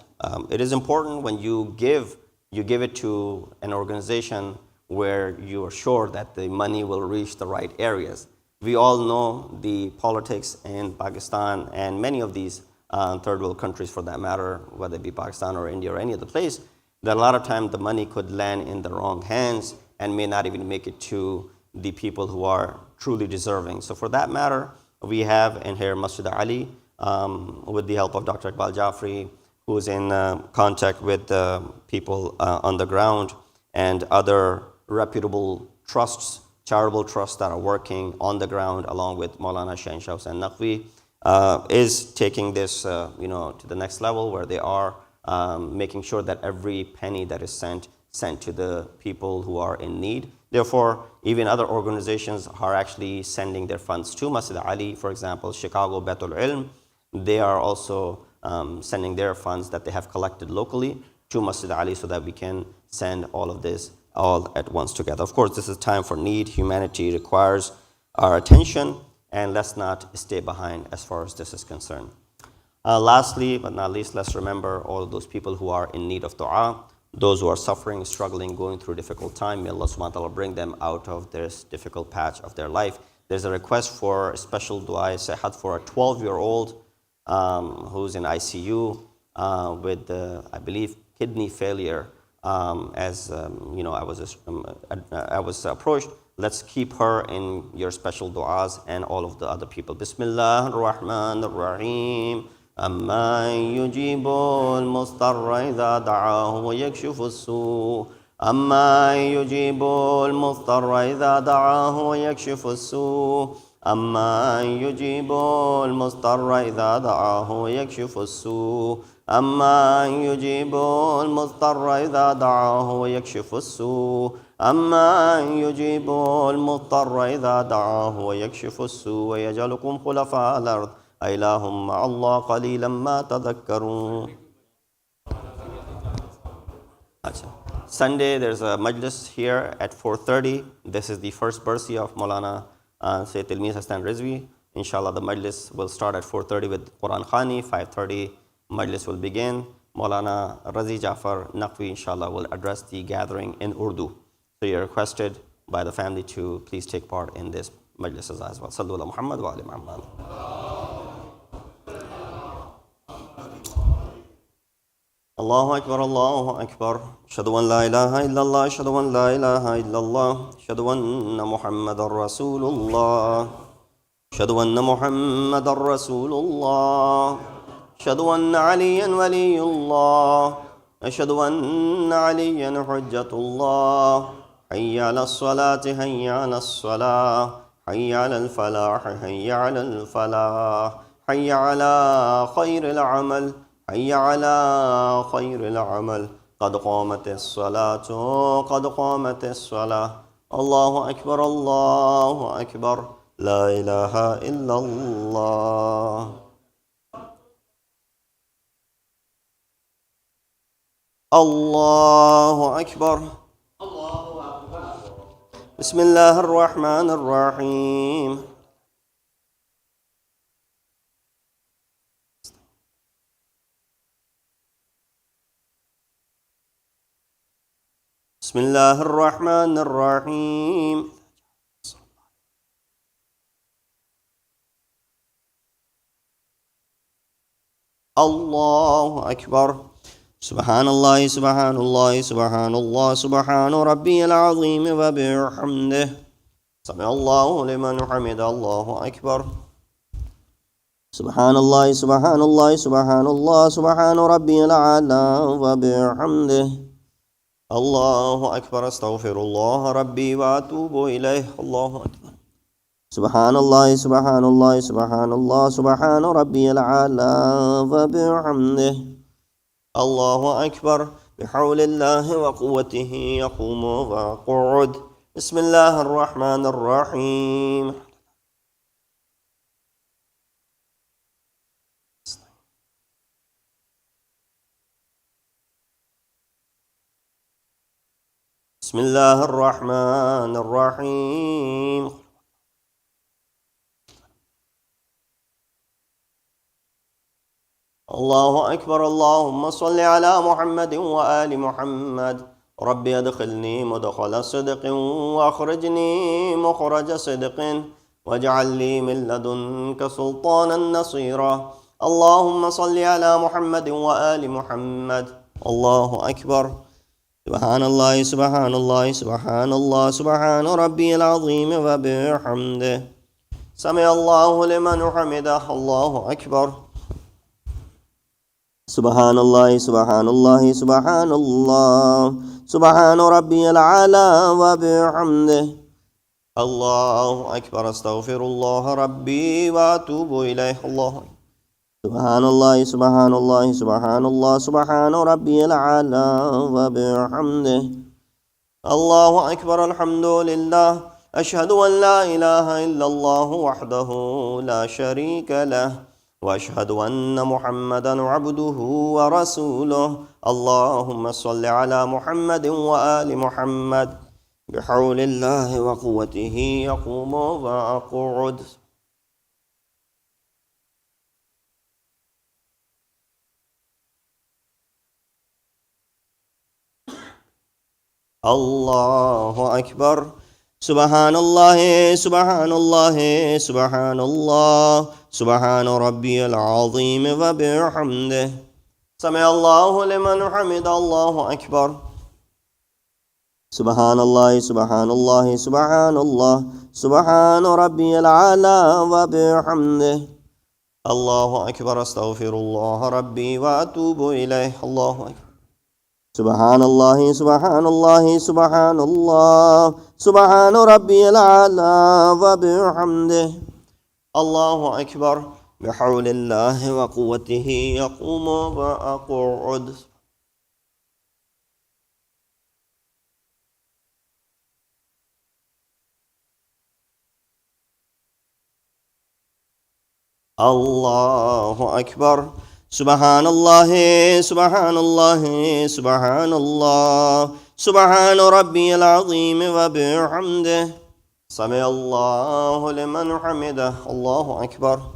It is important when you give it to an organization where you are sure that the money will reach the right areas. We all know the politics in Pakistan and many of these third world countries, for that matter, whether it be Pakistan or India or any other place, that a lot of times the money could land in the wrong hands and may not even make it to the people who are truly deserving. So for that matter, we have in here Masjid-e-Ali, with the help of Dr. Iqbal Jafri, who is in contact with people on the ground, and other reputable trusts, charitable trusts that are working on the ground, along with Molana and Naqvi, is taking this to the next level, where they are making sure that every penny that is sent to the people who are in need. Therefore, even other organizations are actually sending their funds to Masjid-e-Ali. For example, Chicago Baitul Ilm, they are also sending their funds that they have collected locally to Masjid-e-Ali, so that we can send all of this all at once together. Of course, this is time for need. Humanity requires our attention, and let's not stay behind as far as this is concerned. Lastly, but not least, let's remember all of those people who are in need of dua, those who are suffering, struggling, going through a difficult time. May Allah subhanahu wa ta'ala bring them out of this difficult patch of their life. There's a request for a special dua sehat for a 12-year-old who's in ICU with, I believe, kidney failure. I was approached. Let's keep her in your special du'as and all of the other people. Bismillah ar-Rahman ar-Rahim. أَمَّن يُجِيبُ الْمُضْطَرَّ إِذَا دَعَاهُ وَيَكْشِفُ السُّوءَ أَمَّن يُجِيبُ الْمُضْطَرَّ إِذَا دَعَاهُ وَيَكْشِفُ السُّوءَ أَمَّن يُجِيبُ الْمُضْطَرَّ إِذَا دَعَاهُ وَيَكْشِفُ السُّوءَ أَمَّن يُجِيبُ الْمُضْطَرَّ إِذَا دَعَاهُ وَيَكْشِفُ السُّوءَ أَمَّن يُجِيبُ الْمُضْطَرَّ إِذَا دَعَاهُ وَيَكْشِفُ السُّوءَ وَيَجْعَلُكُمْ خُلَفَاءَ الْأَرْضِ أَإِلَٰهٌ مَّعَ اللَّهِ قَلِيلًا مَّا تَذَكَّرُونَ. Sunday, there's a majlis here at 4:30. This is the first birthday of Molana Sayyid Tilmiz Hassan Rizvi. Inshallah, the majlis will start at 4:30 with Quran Khani. 5:30, majlis will begin. Molana Razi Jafar Naqvi, inshallah, will address the gathering in Urdu. So you're requested, by the family to please take part in this majlis as well. Sallu ala Muhammad wa ali Muhammad. Allahu Akbar, Allahu Akbar. Ashhadu an la ilaha illallah, ashhadu an la ilaha illallah, ashhadu anna Muhammadar Rasulullah, ashhadu anna Muhammadar Rasulullah, ashhadu anna Aliyan waliyullah, ashhadu anna Aliyan hujjatullah. Hayya ala salati, hayya ala salah, hayya ala al-falah, hayya ala al-falah, hayya ala khairil amal, hayya ala khairil amal. Qad qamatis salatu, qad qamatis salah. Allahu Akbar, Allahu Akbar. La ilaha illallah. Allahu Akbar. Bismillahir Rahmanir Rahim. Bismillahir Rahmanir Rahim. Allahu Akbar. Subhanallah, Subhanallah, Subhanallah, Subhana Rabbiyal Azim wa bihamdih. Sami Allahu liman hamida, Allahu Akbar. Subhanallah, Subhanallah, Subhanallah, Subhana Rabbiyal Ala wa bihamdih. Allahu Akbar, astaghfirullah Rabbi wa atubu ilayh. Allahu Akbar. Subhanallah, Subhanallah, Subhanallah, Subhana Rabbiyal Ala wa bihamdih. Allahu Akbar. Bihawlillahi wa quwwatihi yaqumu wa qu'ud. Bismillahir Rahmanir Rahim. Bismillahir Rahmanir Rahim. Allahu Akbar. Allahumma salli ala Muhammadin wa ali Muhammad. Rabbi adkhilni mudkhala sidqin wa akhrijni mukhraja sidqin waj'al li min ladunka sultanan nasira. Allahumma salli ala Muhammadin wa ali Muhammad. Allahu Akbar. Subhanallah, Subhanallah, Subhanallah, Subhana Rabbiyal Azim wa bihamdih. Sami Allahu liman hamidah. Allahu Akbar. Subhanallah, Subhanallah, Subhanallah, Subhana Rabbiyal Ala wa bihamdih. Allahu Akbar. Astaghfirullah Rabbi wa atubu ilayh. Allahu Akbar. Subhanallah, Subhanallah, Subhanallah, Subhana Rabbiyal Ala wa bihamdih. Allahu Akbar. Alhamdulillah. Ashhadu an la ilaha illallah wahdahu la sharika lah. وأشهد أن محمدا عبده ورسوله. اللهم صل على محمد وآل محمد. بحول الله وقوته يقوم وأقعد. الله أكبر. Subhanallah, Subhanallah, Subhanallah, Subhana Rabbiyal Azim wa bihamdih. Sami Allahu liman hamida. Allahu Akbar. Subhanallah, Subhanallah, Subhanallah, Subhana Rabbiyal Ala wa bihamdih. Allahu Akbar. Astaghfirullah Rabbi wa atubu ilayh. Allahu Akbar. Subhanallah, Subhanallah, Subhanallah, Subhana Rabbiyal Ala wa bihamdih. Allahu Akbar. Bihawlillahi wa quwwatihi yaqumu wa aqud. Allahu Akbar. Subhanallah, Subhanallah, Subhanallah, Subhana Rabbiyal Azim wa bihamdih. Sami Allahu liman hamidah. Allahu Akbar.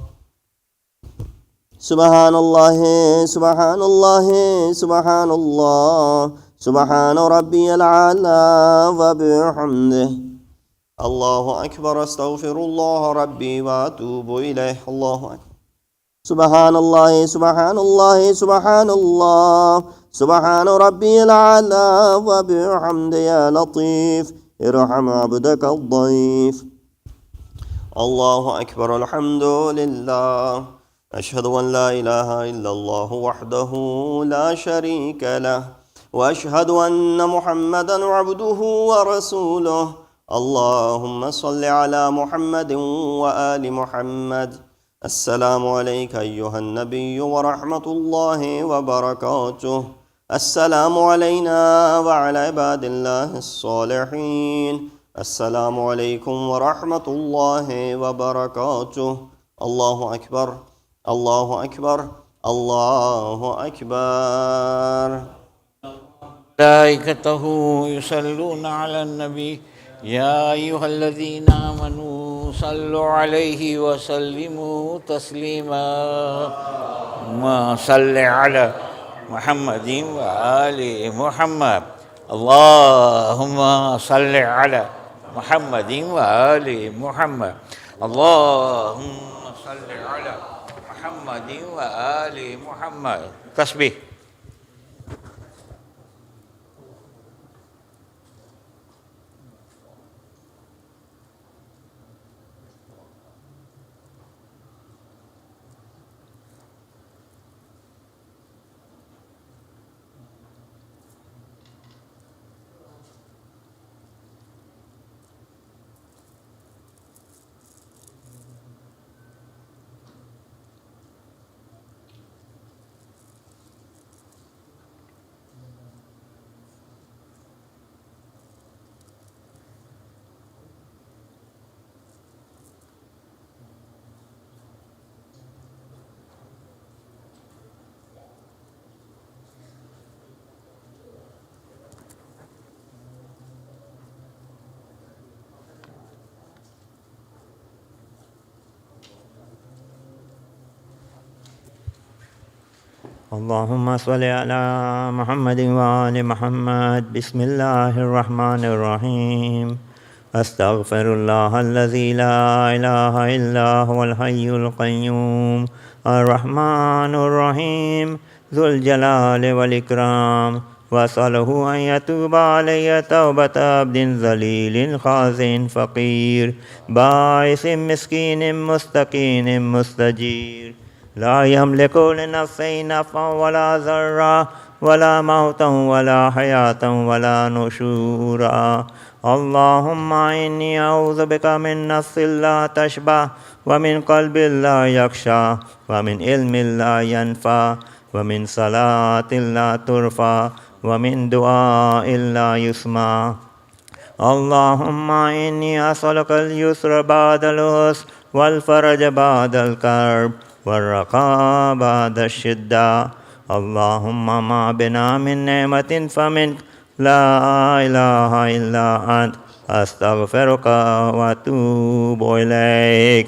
Subhanallah, Subhanallah, Subhanallah, Subhana Rabbiyal Ala wa bihamdih. الله أكبر. أستغفر الله ربي وأتوب إليه. الله أكبر. سبحان الله سبحان الله سبحان الله سبحان ربي الأعلى وبحمده يا لطيف ارحم عبدك الضيف. الله أكبر. الحمد لله. أشهد أن لا إله إلا الله وحده لا شريك له وأشهد أن محمدا عبده ورسوله. اللهم صل على محمد وآل محمد. السلام عليك أيها النبي ورحمة الله وبركاته. السلام علينا وعلى عباد الله الصالحين. السلام عليكم ورحمة الله وبركاته. الله أكبر الله أكبر الله أكبر. ملائكته يصلون على النبي يا أيها الذين آمنوا صلوا عليه وسلموا تسليما. اللهم صل على محمد وآل محمد. اللهم صل على محمد وآل محمد. اللهم صل على محمد وآل محمد. تسبيح. اللهم صل على محمد وآل محمد. بسم الله الرحمن الرحيم. أستغفر الله الذي لا إله إلا هو الحي القيوم الرحمن الرحيم ذو الجلال والإكرام. وأسأله أن يتوب علي توبة عبد ذليل خازن فقير بائس مسكين مستكين مستجير لا يملك لنفسه نفعا ولا ضرا ولا موتا ولا حياة ولا نشورا. اللهم إني أعوذ بك من نفس لا تشبع ومن قلب لا يخشى ومن علم لا ينفع ومن صلاة لا ترفع ومن دعاء لا يسمع. اللهم إني أسألك اليسر بعد العسر والفرج بعد الكرب والرخاء بعد الشدة. اللهم ما بنا من نعمة فمنك لا إله إلا أنت. أستغفرك وأتوب إليك.